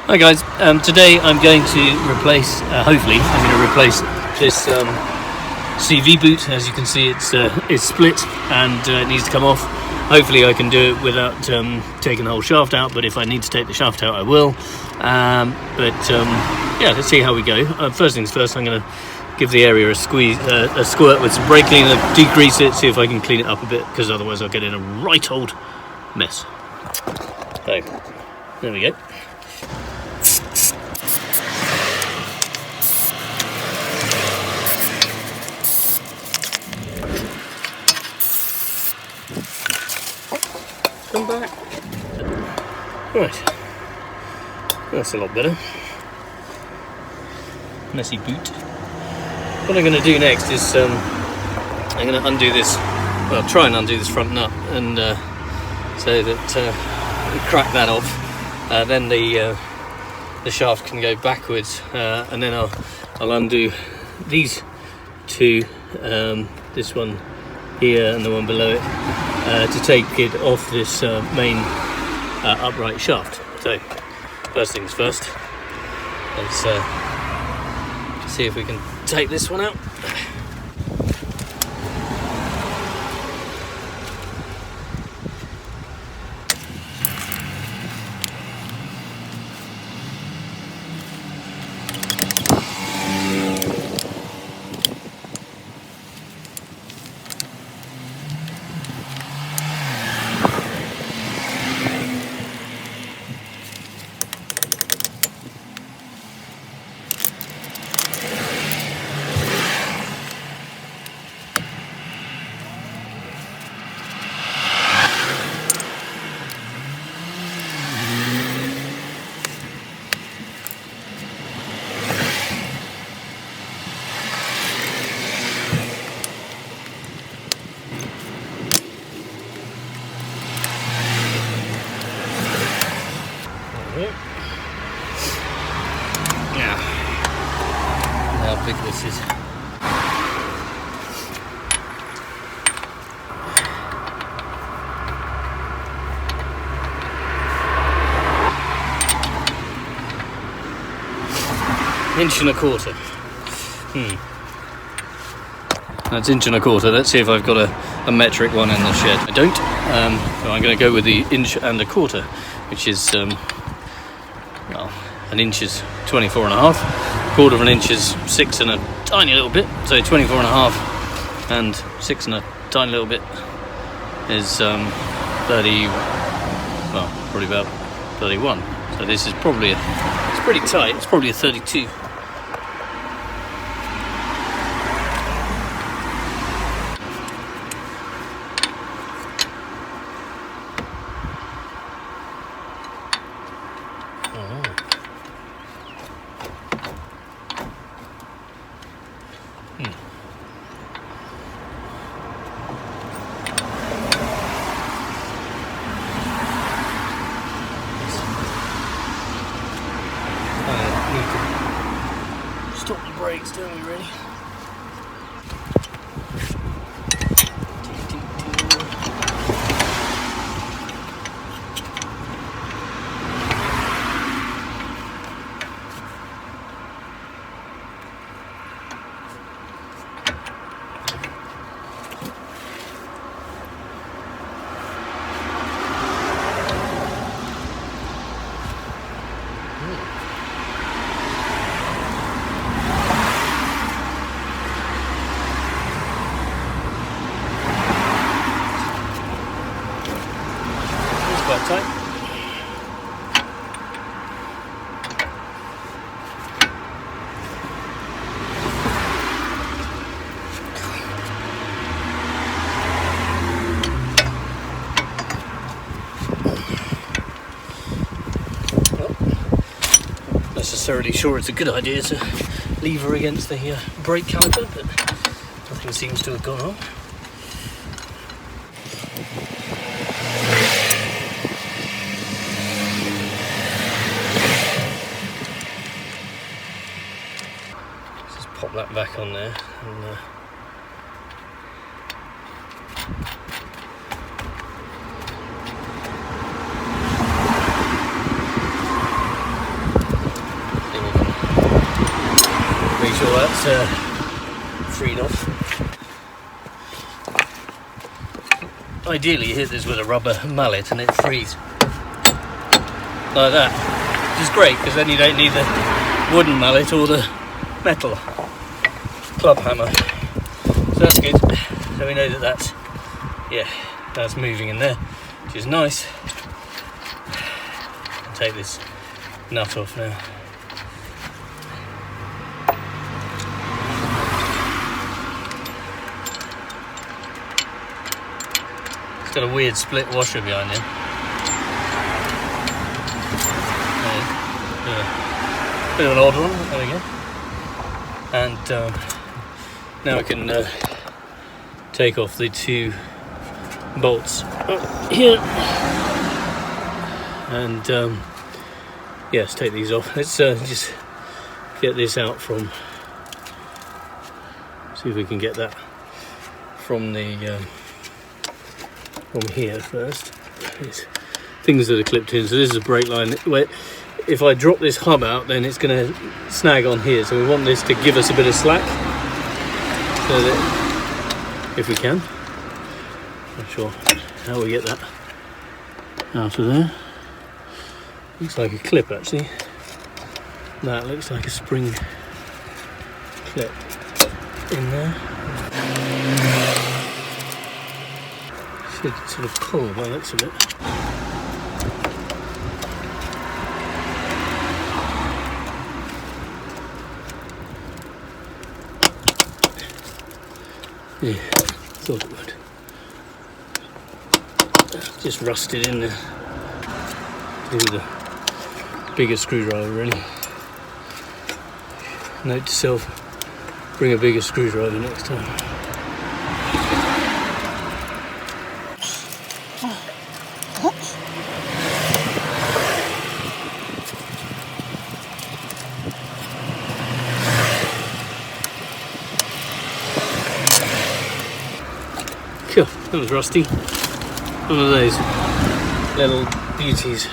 Hi guys, today I'm going to replace, hopefully I'm going to replace this CV boot. As you can see, it's split and it needs to come off. Hopefully I can do it without taking the whole shaft out, but if I need to take the shaft out I will. Yeah, let's see how we go. First things first, I'm going to give the area a squirt with some brake cleaner, degrease it, see if I can clean it up a bit, because otherwise I'll get in a right old mess. So, there we go. Come back. Right, that's a lot better. Messy boot. What I'm going to do next is I'm going to undo this, well, try and undo this front nut, and so that we crack that off. Then the shaft can go backwards, and then I'll undo these two, this one here and the one below it, to take it off this main upright shaft. So first things first, let's see if we can take this one out. Now, how big this is. Inch and a quarter. That's inch and a quarter. Let's see if I've got a metric one in the shed. I don't. So I'm going to go with the inch and a quarter, which is well, an inch is 24 and a half, quarter of an inch is 6 and a tiny little bit, so 24 and a half and 6 and a tiny little bit is 30, well, probably about 31. So this is probably it's pretty tight. It's probably a 32. Stop the brakes, don't we, really? Quite tight. Well, not necessarily sure it's a good idea to lever against the brake caliper, but nothing seems to have gone on. Pop that back on there and sure that's freed off. Ideally you hit this with a rubber mallet and it frees like that, which is great because then you don't need the wooden mallet or the metal club hammer. So that's good. So we know that that's moving in there, which is nice. I'll take this nut off now. It's got a weird split washer behind it. Bit of an odd one. There we go. And now we can take off the two bolts here. And yes, take these off. Let's just get this out from. See if we can get that from the from here first. These things that are clipped in. So this is a brake line. Where if I drop this hub out, then it's going to snag on here. So we want this to give us a bit of slack. So that if we can, not sure how we get that out of there. Looks like a clip actually. That looks like a spring clip in there. Should sort of pull by the looks of it. Yeah, thought it would. Just rusted in there. Do the bigger screwdriver really. Note to self, bring a bigger screwdriver next time. Cool, that was rusty. One of those little beauties.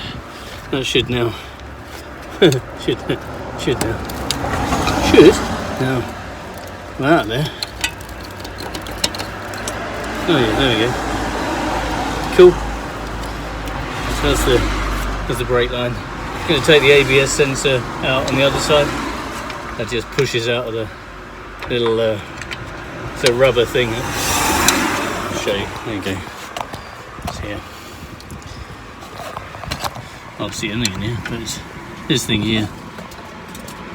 That should now. should now. That there. Oh yeah, there we go. Cool. So that's the brake line. I'm going to take the ABS sensor out on the other side. That just pushes out of the little it's a rubber thing. I'll show you. There you go. So yeah. I'll see anything in here, but it's this thing here.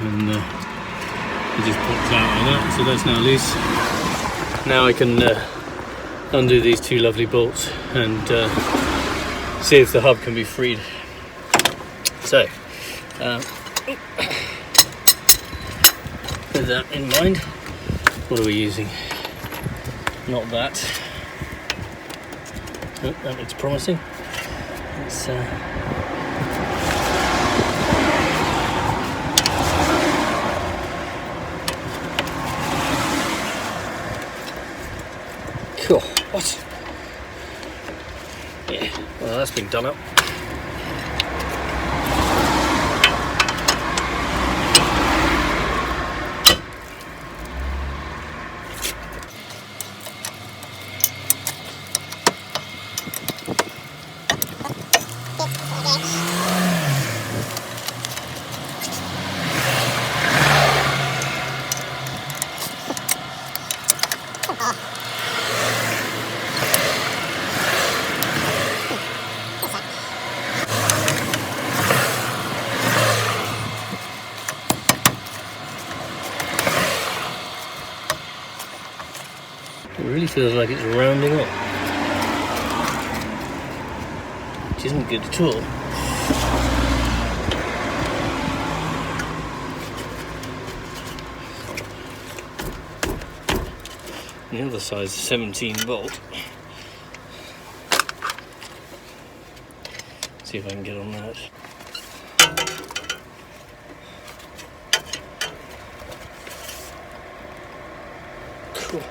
And it just pops out like that, so that's now loose. Now I can undo these two lovely bolts and see if the hub can be freed. So, with that in mind, what are we using? Not that. Oh, that looks promising. Let's cool. What? Yeah, well that's been done up. It really feels like it's rounding up, which isn't good at all. The other side's a 17 volt. See if I can get on that. Cool.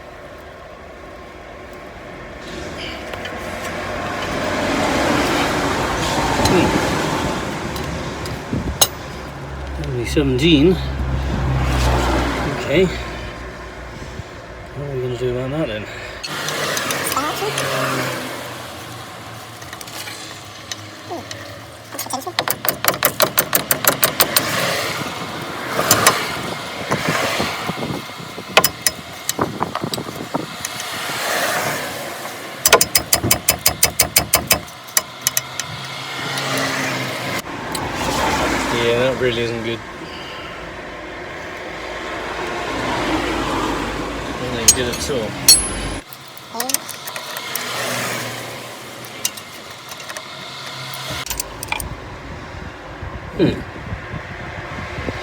Only 17. Okay. Okay. What are we going to do about that then? Yeah, that really isn't good. That ain't good at all.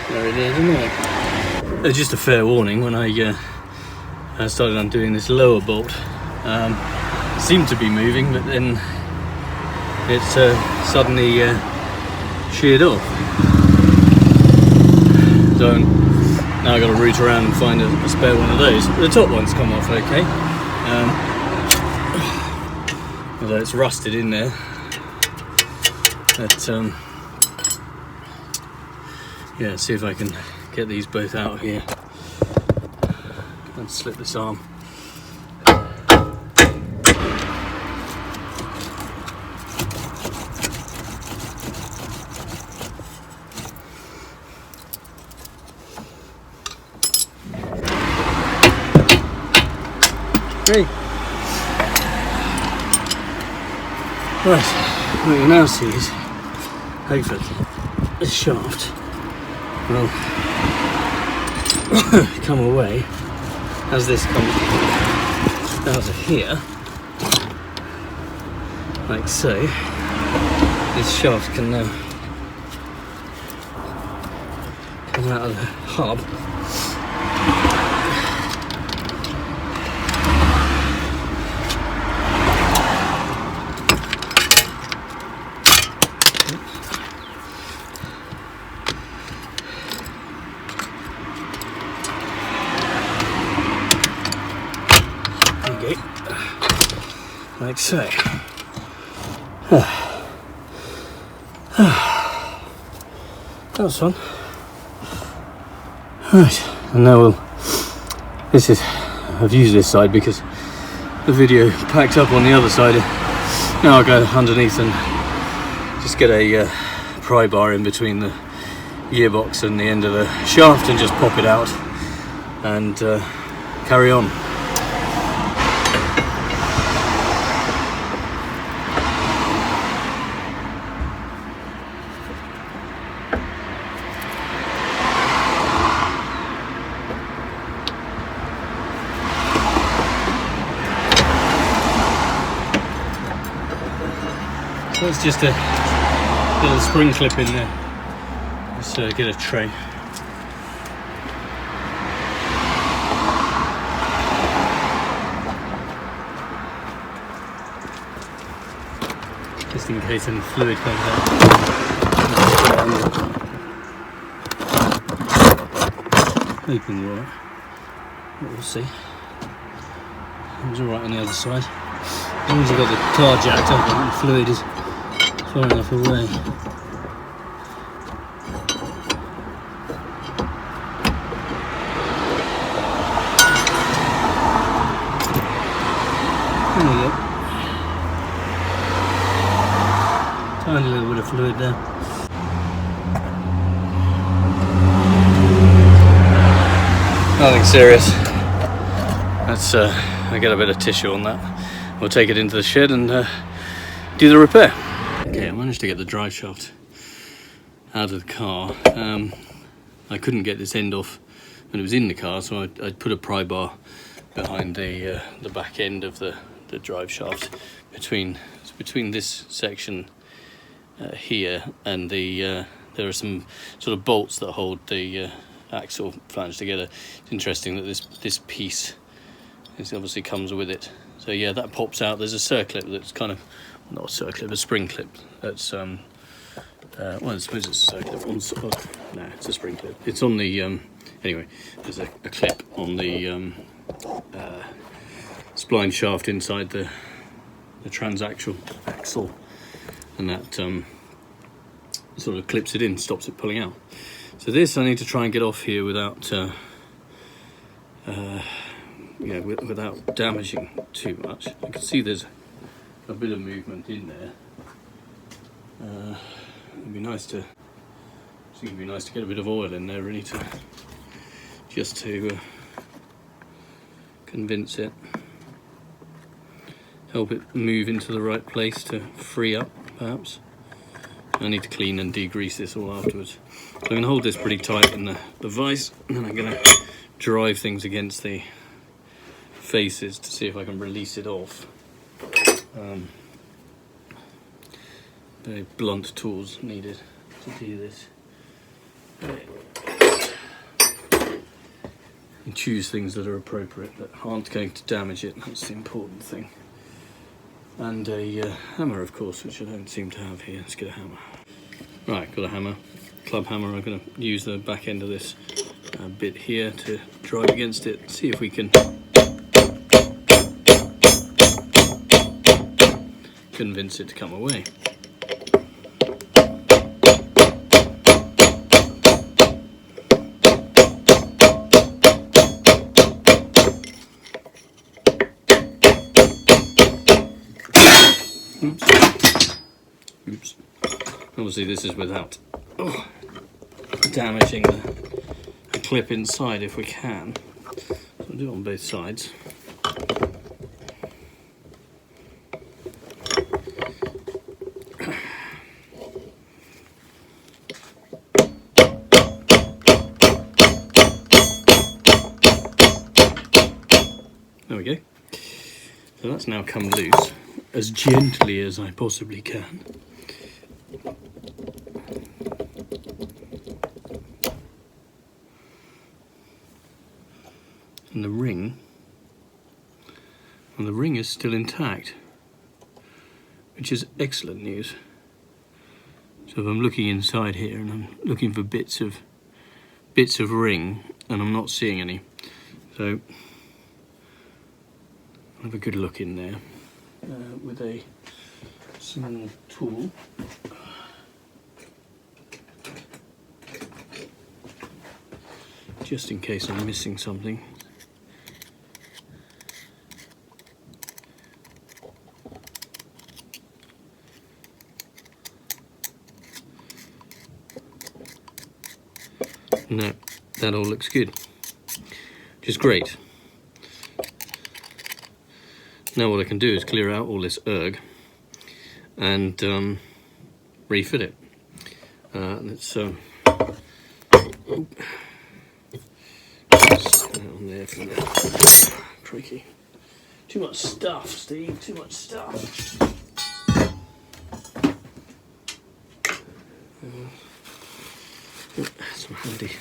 There it is, isn't it? Just a fair warning, when I started undoing this lower bolt, it seemed to be moving, but then it suddenly sheared off. So now I've got to root around and find a spare one of those. The top one's come off okay, although it's rusted in there. But yeah, see if I can get these both out here and slip this arm. Hey. Right, what you now see is, hopefully, this shaft will come away as this comes out of here, like so. This shaft can now come out of the hub. Like so. That was fun. Right, and now I've used this side because the video packed up on the other side. Now I'll go underneath and just get a pry bar in between the gearbox and the end of the shaft and just pop it out and carry on. That's just a little spring clip in there. Let's get a tray. Just in case any fluid comes out. Hoping you're alright. But we'll see. It was alright on the other side. As long as you've got the tar jacked up and the fluid is far enough away. There you go. Tiny little bit of fluid there. Nothing serious. Let's I get a bit of tissue on that. We'll take it into the shed and do the repair. Okay, I managed to get the drive shaft out of the car. I couldn't get this end off when it was in the car, so I put a pry bar behind the back end of the drive shaft between this section here and there are some sort of bolts that hold the axle flange together. It's interesting that this piece obviously comes with it. So yeah, that pops out. There's a circlip that's kind of, not a circlip, a spring clip. That's well, I suppose it's a circlip. No, it's a spring clip. It's on the anyway. There's a clip on the spline shaft inside the transaxle axle, and that sort of clips it in, stops it pulling out. So this I need to try and get off here without without damaging too much. You can see there's a bit of movement in there. It'd be nice to get a bit of oil in there, really, just to convince it, help it move into the right place to free up, perhaps. I need to clean and degrease this all afterwards. So I'm going to hold this pretty tight in the vise, and then I'm going to drive things against the faces to see if I can release it off. Very blunt tools needed to do this. And choose things that are appropriate, that aren't going to damage it. That's the important thing. And a hammer, of course, which I don't seem to have here. Let's get a hammer. Right, got a hammer, club hammer. I'm going to use the back end of this bit here to drive against it. See if we can convince it to come away. Oops. Obviously this is without damaging the clip inside if we can. So I'll do it on both sides. There we go. So that's now come loose as gently as I possibly can. And the ring is still intact, which is excellent news. So if I'm looking inside here and I'm looking for bits of ring and I'm not seeing any, so I'll have a good look in there with a small tool. Just in case I'm missing something. No, that all looks good, which is great. Now what I can do is clear out all this erg and refit it. Let's put that on there for now. Tricky. Too much stuff, Steve. Too much stuff. Some handy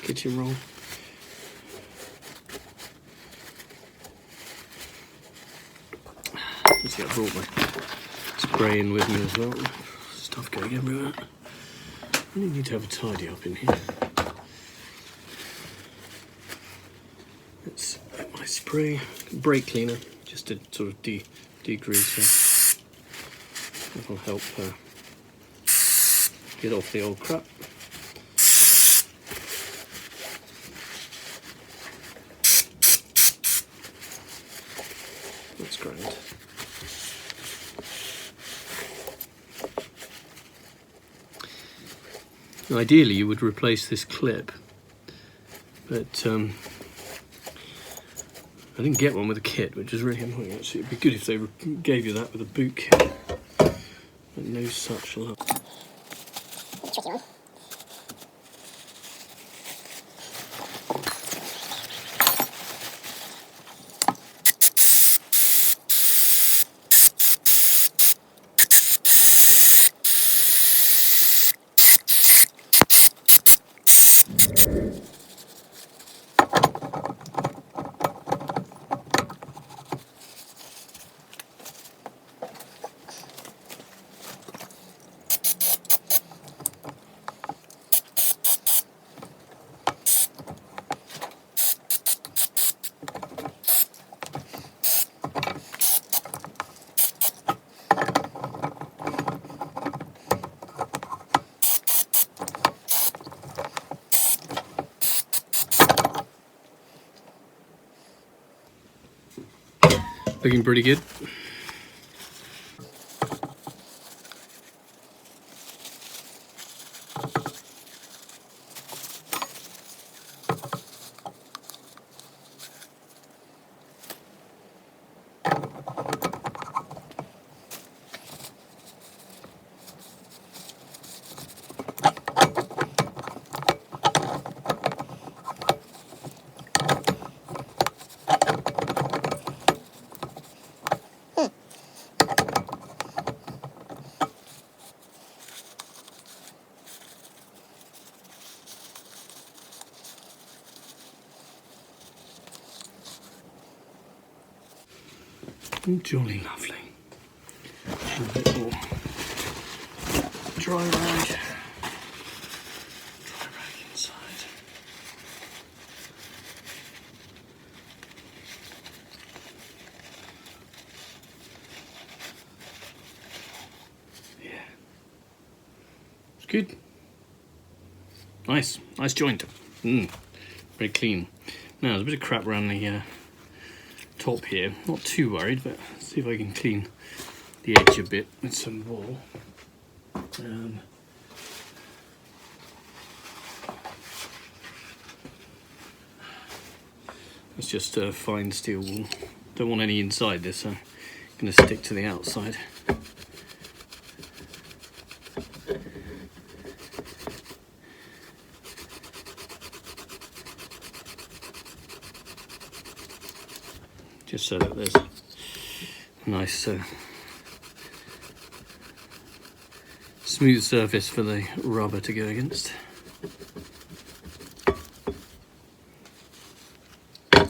kitchen roll. Let's see, I brought my spray in with me as well. Stuff going everywhere. I really need to have a tidy up in here. Let's get my spray, brake cleaner, just to sort of degrease it. That'll help get off the old crap. That's grand. Ideally you would replace this clip, but I didn't get one with a kit, which is really annoying actually. It'd be good if they gave you that with a boot kit, but no such luck. Tricky one. Looking pretty good. Jolly lovely. A bit more dry rag inside. Yeah, it's good. Nice joint. Very clean. Now there's a bit of crap around the top here. Not too worried, but see if I can clean the edge a bit with some wool. It's just fine steel wool. Don't want any inside this, so I'm going to stick to the outside. Just so that there's a nice smooth surface for the rubber to go against. There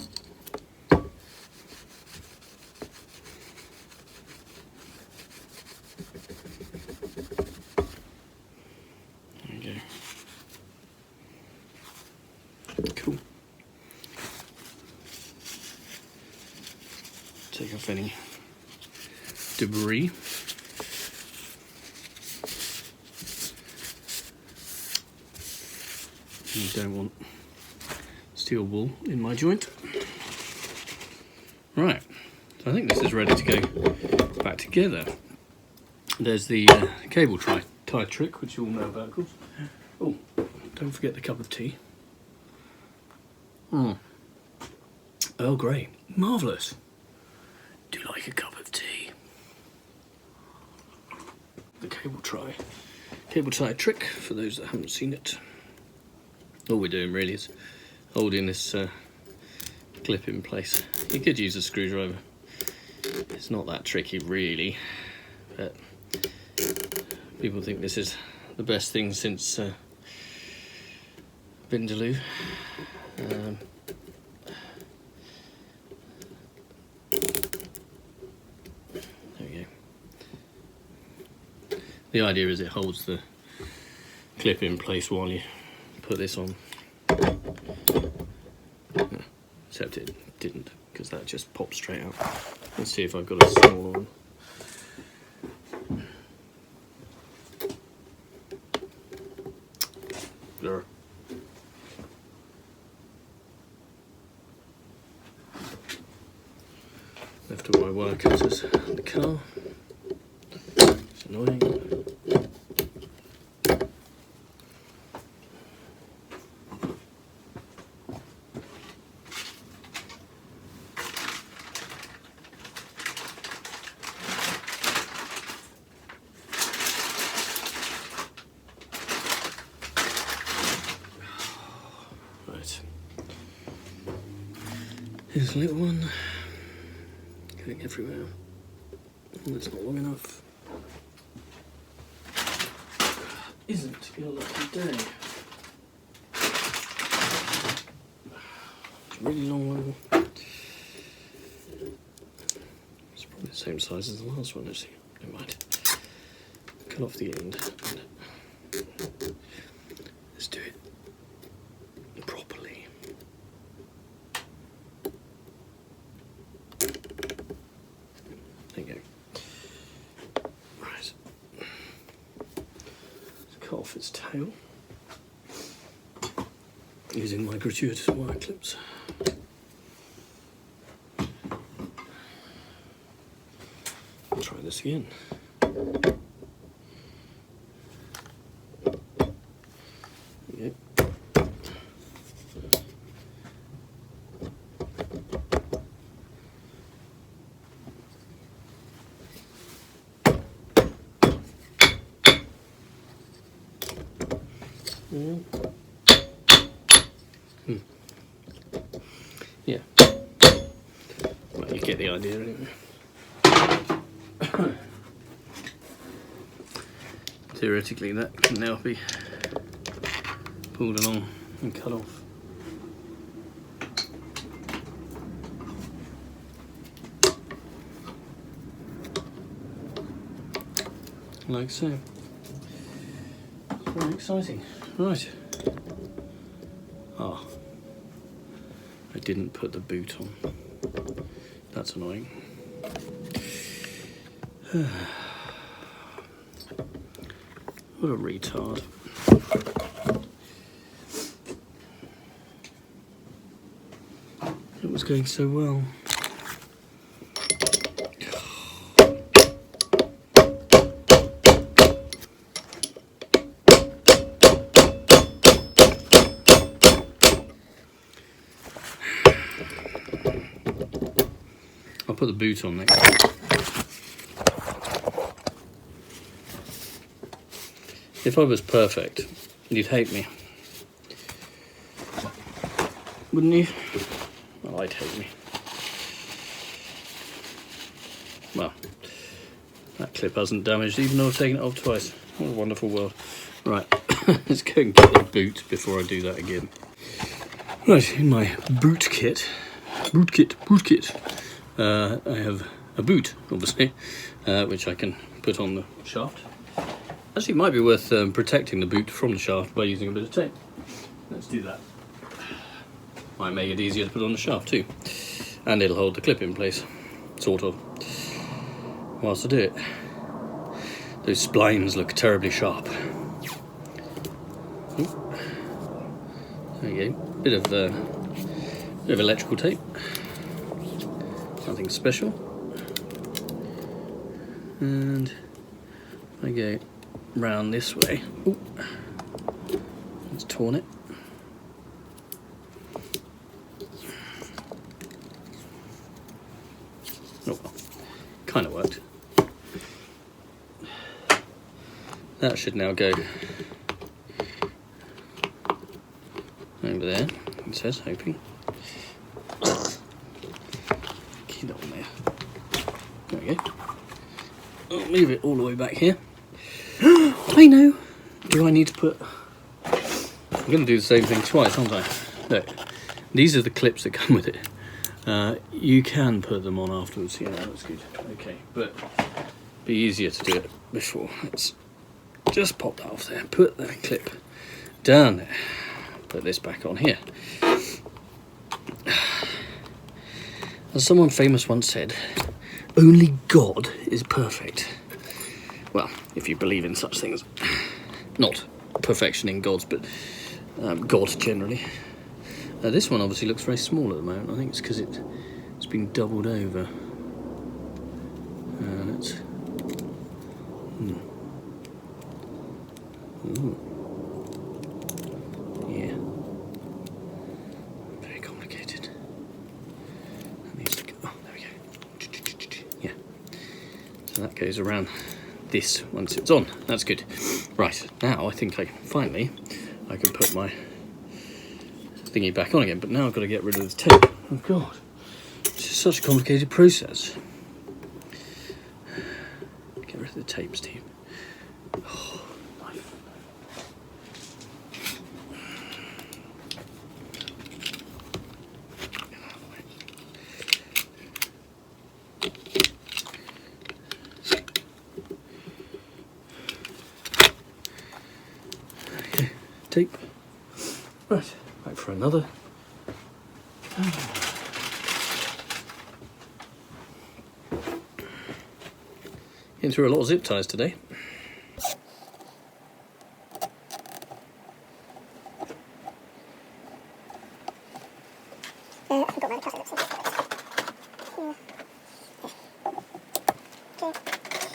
we go. Cool. Take off any debris. You don't want steel wool in my joint. Right, so I think this is ready to go back together. There's the cable tie trick, which you all know about, of course. Oh, don't forget the cup of tea. Earl Grey, marvellous. Do you like a cup of tea? The cable tie trick, for those that haven't seen it. All we're doing really is holding this clip in place. You could use a screwdriver. It's not that tricky really, but people think this is the best thing since Vindaloo. There we go. The idea is it holds the clip in place while you put this on. Except it didn't, because that just popped straight out. Let's see if I've got a smaller one. There. Left all my wire cutters in the car. It's annoying. Here's a little one going everywhere. Oh, it's not long enough. Isn't your lucky day? It's a really long one. It's probably the same size as the last one, actually. Never mind. Cut off the end. Let's do it properly. There you go. Right. Let's cut off its tail using my gratuitous wire clips. this again. There we go. Yeah. Well, you get the idea anyway. Theoretically, that can now be pulled along and cut off. Like so. Very exciting. Right. Ah. I didn't put the boot on. That's annoying. What a retard. It was going so well. I'll put the boot on next. If I was perfect, you'd hate me. Wouldn't you? Well, I'd hate me. Well, that clip hasn't damaged even though I've taken it off twice. What a wonderful world. Right, let's go and get the boot before I do that again. Right, in my boot kit, I have a boot, obviously, which I can put on the shaft. Actually, it might be worth protecting the boot from the shaft by using a bit of tape. Let's do that. Might make it easier to put on the shaft too. And it'll hold the clip in place, sort of, whilst I do it. Those splines look terribly sharp. Ooh. There you go. Bit of electrical tape. Nothing special. And I go round this way. Ooh. It's torn it. Oh well, kind of worked. That should now go over there, it says, hoping. Get on there. There we go. I'll move it all the way back here. I know! Do I need to put... I'm going to do the same thing twice, aren't I? Look, these are the clips that come with it. You can put them on afterwards. Yeah, that's good. Okay, but be easier to do it before. Let's just pop that off there. Put the clip down there. Put this back on here. As someone famous once said, only God is perfect. Well, if you believe in such things. Not perfection in gods, but God generally. This one obviously looks very small at the moment. I think it's because it's been doubled over. Let's... Ooh. Yeah. Very complicated. That needs to go... Oh, there we go. Yeah. So that goes around this once it's on. That's good. Right, now I think I can put my thingy back on again, but now I've got to get rid of the tape. Oh god, this is such a complicated process. Get rid of the tape, Steve. Oh, knife. Okay, tape. Right. Back for another. Getting through a lot of zip ties today. I forgot my plastic lips. Okay.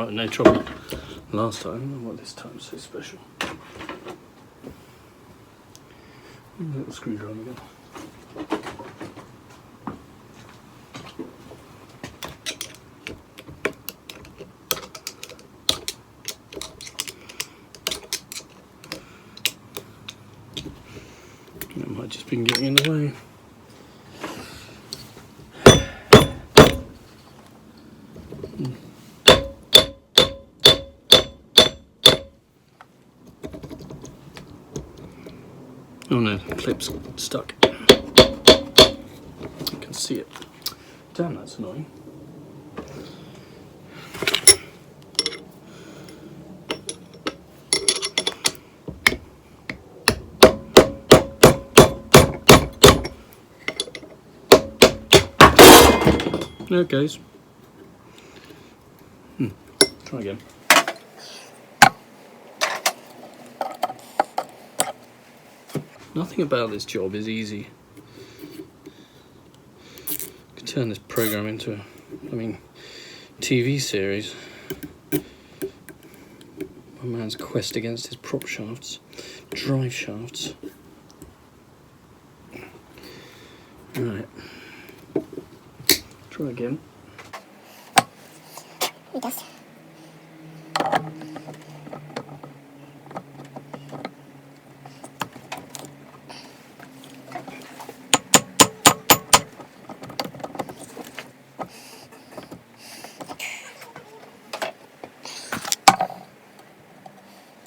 alright with no trouble last time. I don't know what this time's so special. Little screwdriver again. It might just be getting in the way. Oh no, the clip's stuck. You can see it. Damn, that's annoying. There it goes. Try again. Nothing about this job is easy. You could turn this program into a, TV series. A man's quest against his prop shafts, drive shafts. Right. Try again. It does.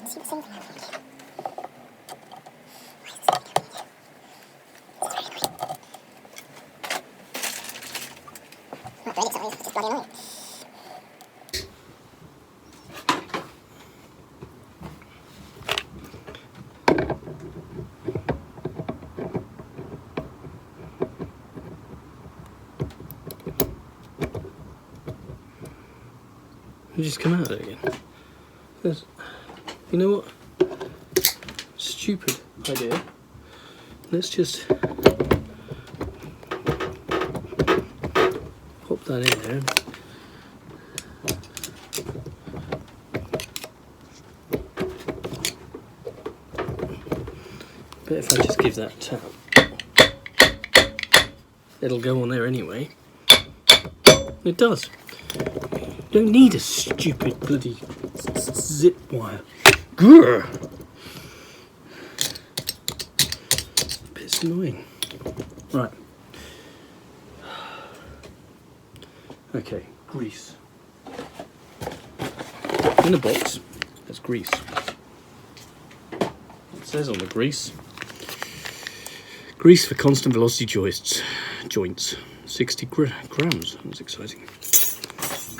See the same thing happening here. Why is this thing happening here? It's very annoying. Not really, sorry, it's just bloody annoying. You just come out of it again. You know what? Stupid idea. Let's just pop that in there. Bet if I just give that a tap, it'll go on there anyway. It does. You don't need a stupid bloody zip wire. Grr! It's annoying. Right. Okay, grease. In the box, there's grease. It says on the grease, grease for constant velocity joints, 60 grams. That's exciting. I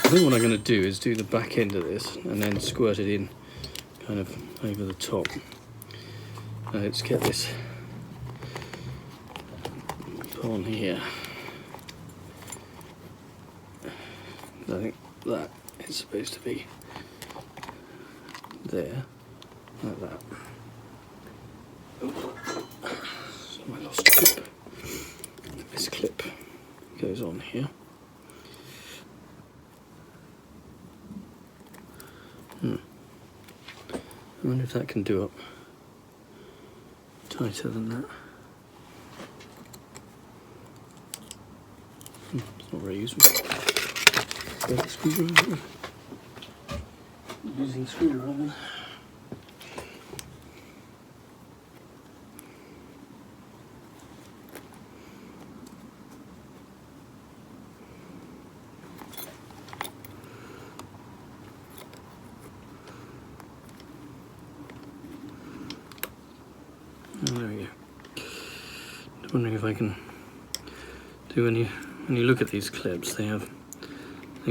think what I'm going to do is do the back end of this and then squirt it in kind of over the top. Let's get this on here. I think that is supposed to be there, like that. So I lost a clip. This clip goes on here. I wonder if that can do up tighter than that. It's not very useful. Screwdriver. Using screwdriver. Oh, there we go. Just wondering if I can do when you look at these clips, they got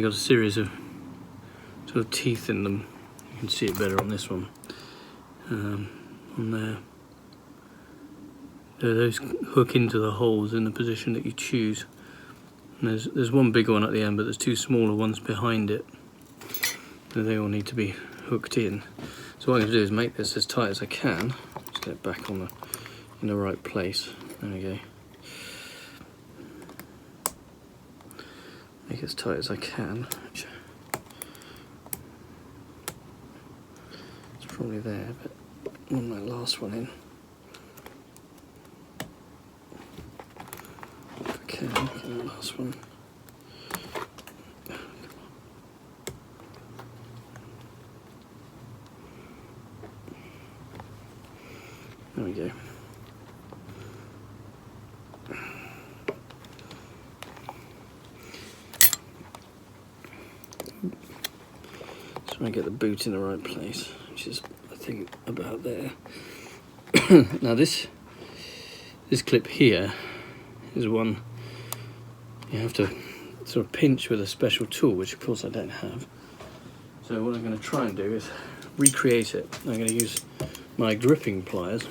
a series of sort of teeth in them. You can see it better on this one. On there. Those hook into the holes in the position that you choose. And there's one big one at the end, but there's two smaller ones behind it. So they all need to be hooked in. So what I'm going to do is make this as tight as I can. Just get it back on in the right place. There we go. Make it as tight as I can. probably there, but I want that last one in. If I can, get the last one. There we go. So I get the boot in the right place, which is, I think, about there. Now this clip here is one you have to sort of pinch with a special tool, which of course I don't have. So what I'm going to try and do is recreate it. I'm going to use my gripping pliers.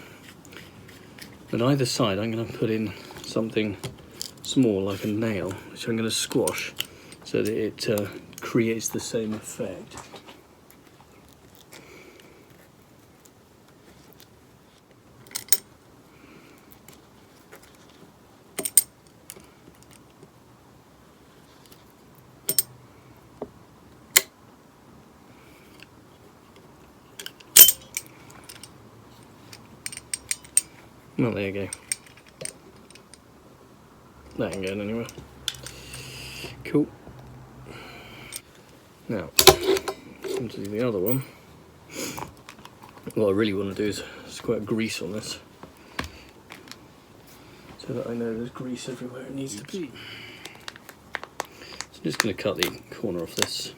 On either side I'm going to put in something small like a nail, which I'm going to squash so that it creates the same effect. Well, there you go. That ain't going anywhere. Cool. Now, onto the other one. What I really want to do is squirt grease on this, so that I know there's grease everywhere it needs to be. So I'm just going to cut the corner off this,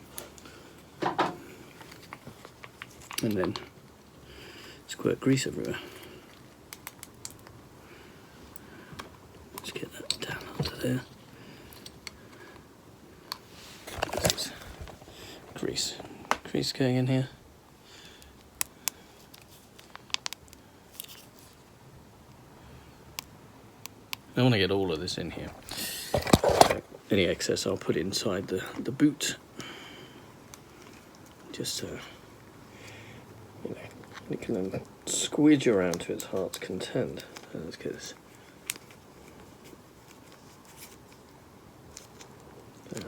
and then squirt grease everywhere. Let's get that down onto there. Grease going in here. I want to get all of this in here. So any excess I'll put inside the boot. Just you know, you can then squidge around to its heart's content. So let's get this. There.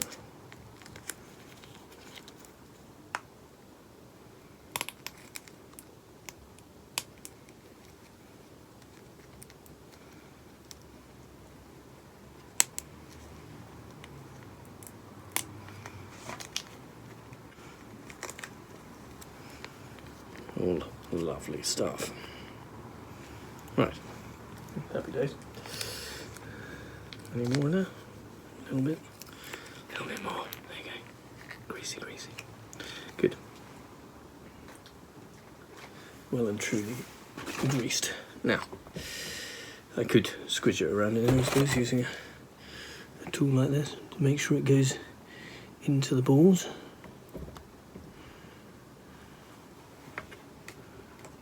All lovely stuff. Right, happy days. Any more now? A little bit. A little bit more. There you go. Greasy, greasy. Good. Well and truly greased. Now, I could squidge it around in there, I suppose, using a tool like this to make sure it goes into the balls.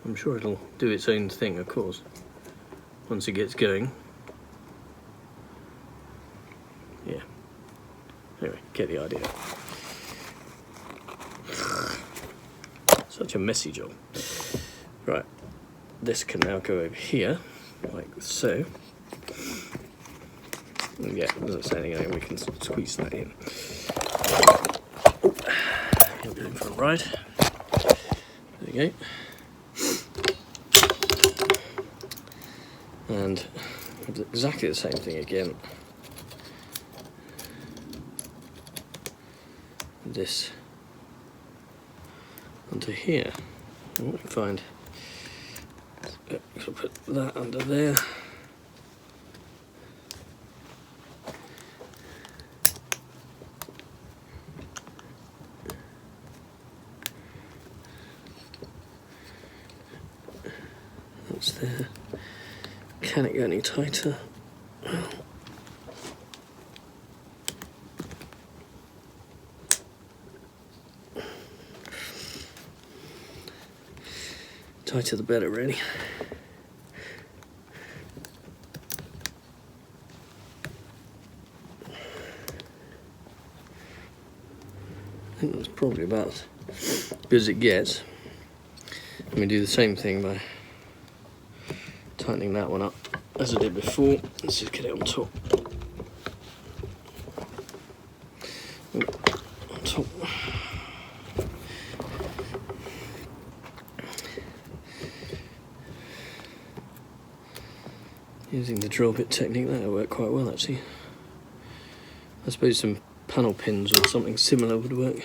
I'm sure it'll do its own thing, of course, once it gets going. Yeah. Anyway, get the idea. Such a messy job. Right, this can now go over here, like so. And yeah, as I was saying, we can squeeze that in. We're going for a ride. There you go. And exactly the same thing again. This onto here. And what we find, I'll put that under there. That's there. Can it get any tighter? Tighter the better, really. I think that's probably about as good as it gets. And we do the same thing by tightening that one up as I did before. Let's just get it on top. On top. Using the drill bit technique, that'll work quite well actually. I suppose some panel pins or something similar would work.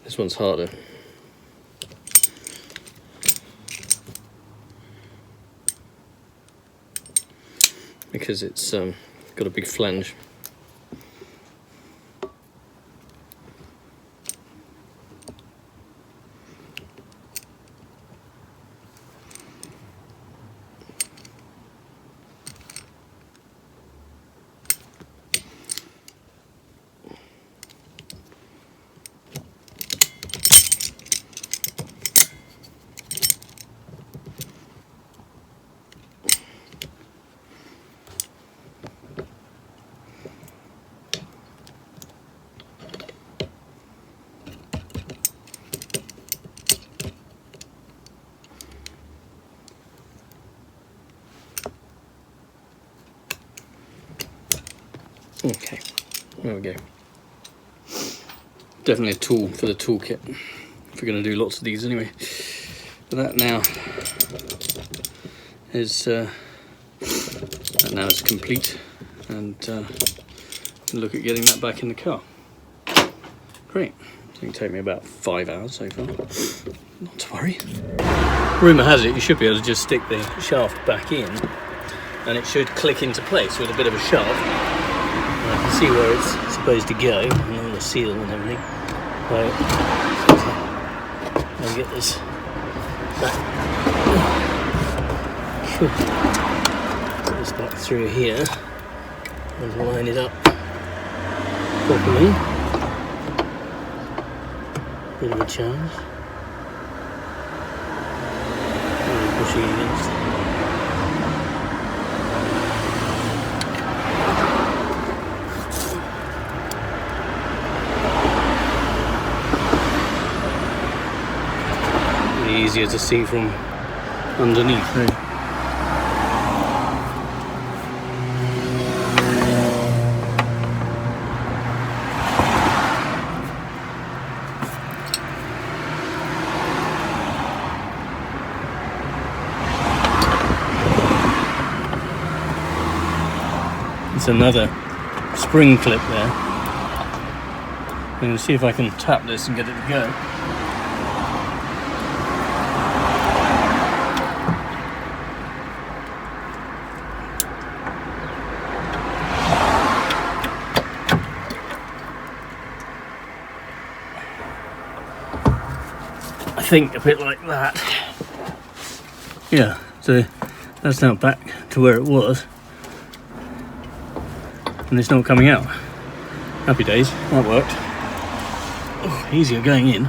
This one's harder. Because it's got a big flange. Okay, there we go. Definitely a tool for the toolkit, if we're going to do lots of these anyway. But that now is complete, and look at getting that back in the car. Great. It's going to take me about 5 hours so far. Not to worry. Rumour has it you should be able to just stick the shaft back in, and it should click into place with a bit of a shaft. I can see where it's supposed to go, and all the seal and everything. So I'll get this back. Put this back through here and line it up properly. Bit of a challenge. Really pushing against it. Easier to see from underneath. Right? It's another spring clip there. I'm going to see if I can tap this and get it to go. I think a bit like that. Yeah, so that's now back to where it was, and it's not coming out. Happy days, that worked. Oh, easier going in.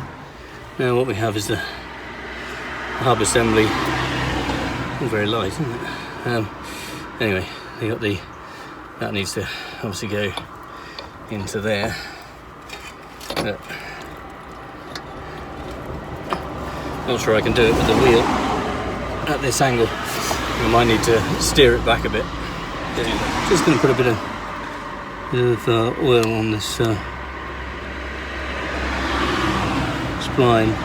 Now what we have is the hub assembly. All very light, isn't it? Anyway, they got that needs to obviously go into there. But not sure I can do it with the wheel at this angle. I might need to steer it back a bit. Just going to put a bit of oil on this spline,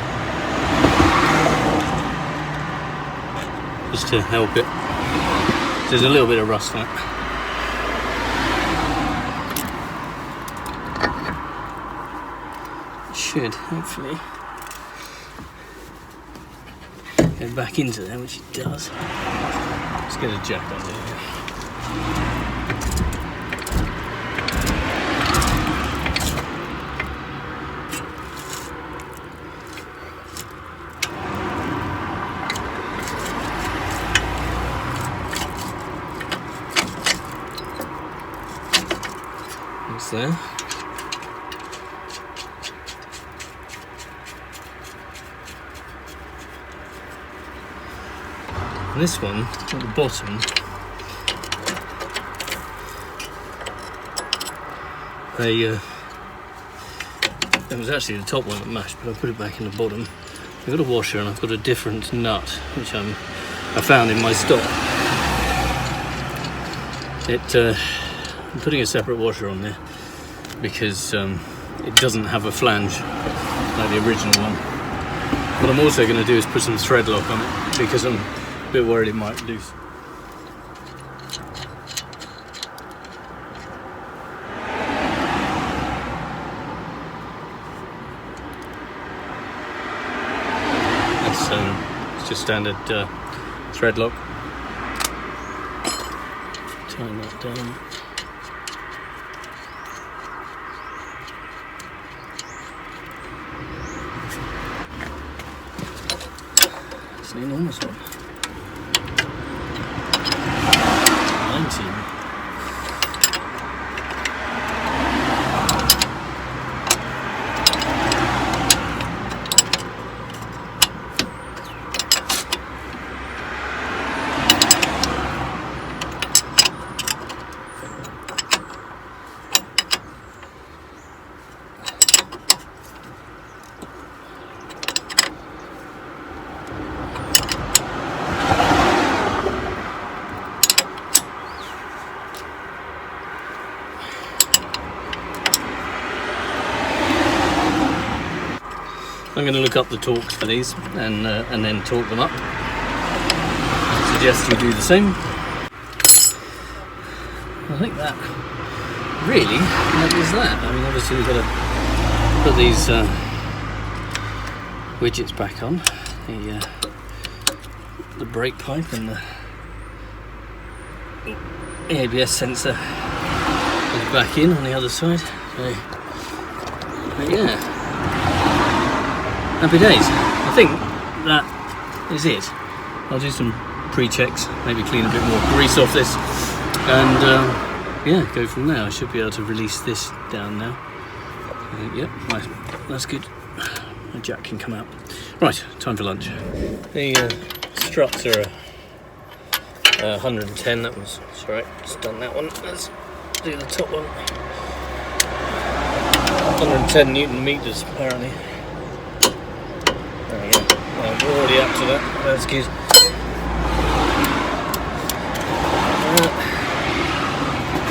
just to help it. There's a little bit of rust on it. Should hopefully go back into there, which it does. Let's get a jack under here. It's there. And this one at the bottom, It was actually the top one that mashed, but I put it back in the bottom. I've got a washer and I've got a different nut, which I found in my stock. I'm putting a separate washer on there because it doesn't have a flange like the original one. What I'm also going to do is put some thread lock on it because I'm a bit worried it might loose. It's just standard thread lock. Tighten that down. It's an enormous one. 19. I'm going to look up the torques for these and then torque them up. I suggest you do the same. I think that is that. I mean, obviously we've got to put these widgets back on, the brake pipe and the ABS sensor is back in on the other side. So, but yeah. Happy days. I think that is it. I'll do some pre-checks, maybe clean a bit more grease off this, and yeah, go from there. I should be able to release this down now. Yep, nice. That's good. My jack can come out. Right, time for lunch. The struts are 110. That was right. Just done that one. Let's do the top one. 110 Newton meters apparently. There we go. We're already up to that. That's good.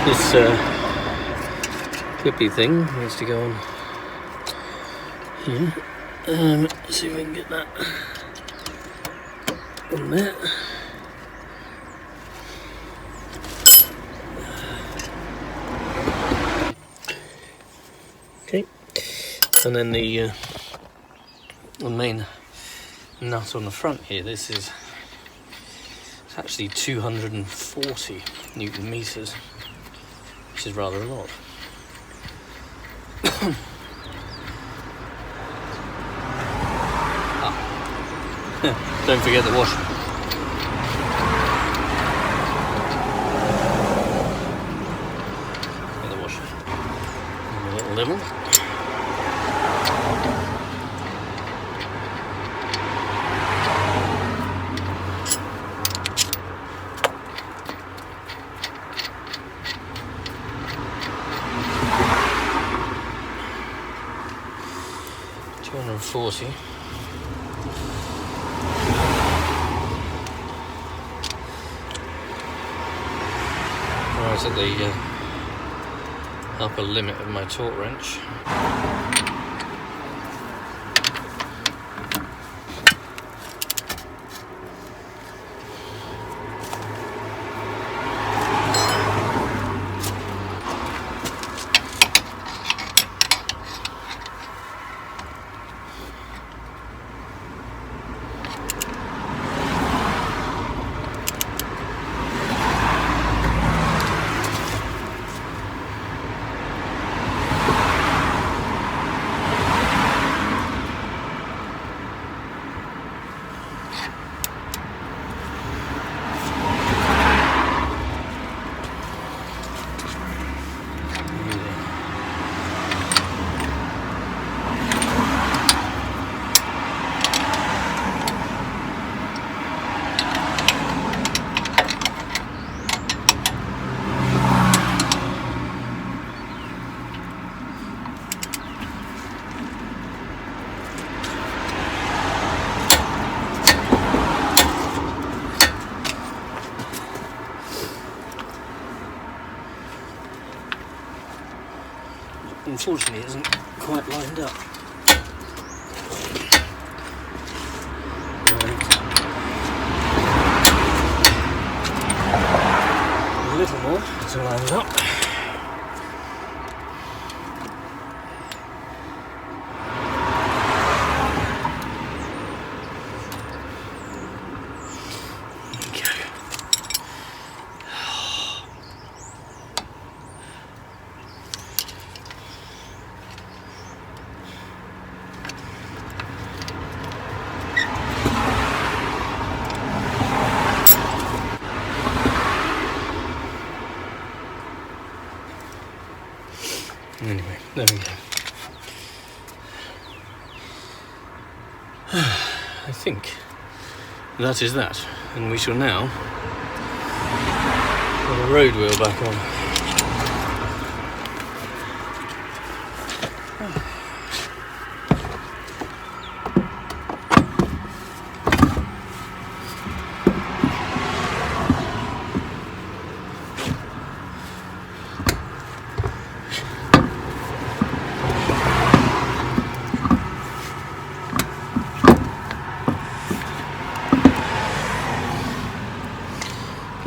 This clippy thing needs to go on here. Let's see if we can get that on there. Okay, and then the main nut on the front here, this is actually 240 Newton meters, which is rather a lot. Don't forget the washer. And the washer. And a little level. $240. Right at the upper limit of my torque wrench. unfortunately isn't quite lined up. A little more to line up. Anyway, there we go. I think that is that, and we shall now put the road wheel back on.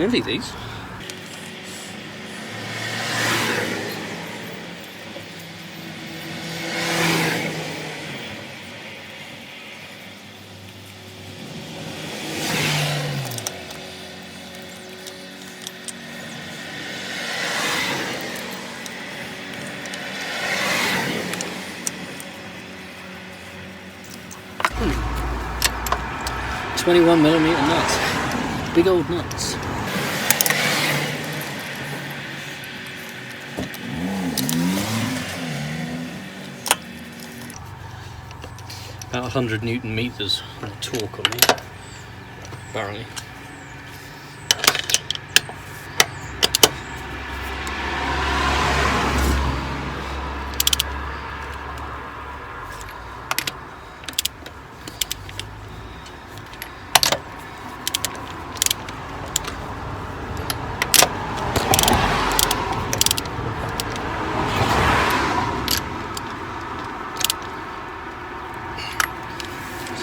Envy these. Hmm. 21mm nuts. Big old nuts. About 100 Newton meters of torque on these, apparently.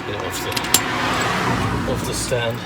Get it off the stand.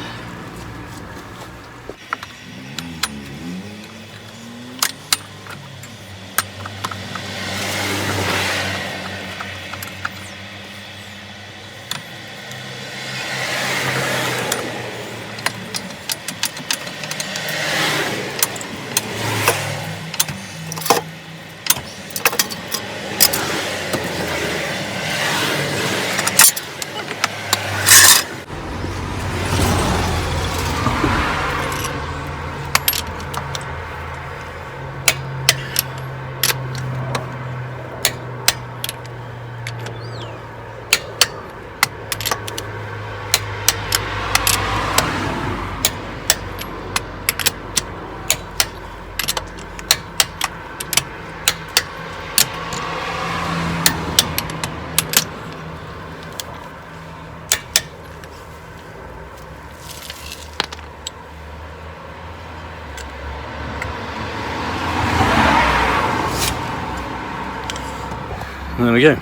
There we go,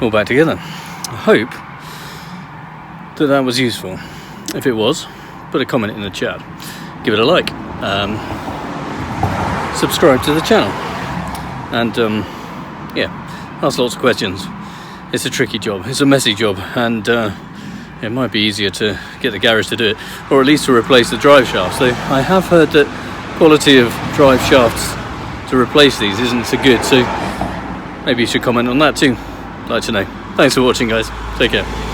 all back together. I hope that was useful. If it was, put a comment in the chat, give it a like, subscribe to the channel, and yeah, ask lots of questions. It's a tricky job, it's a messy job, and it might be easier to get the garage to do it, or at least to replace the drive shaft. So I have heard that quality of drive shafts to replace these isn't so good, so maybe you should comment on that too. I'd like to know. Thanks for watching, guys. Take care.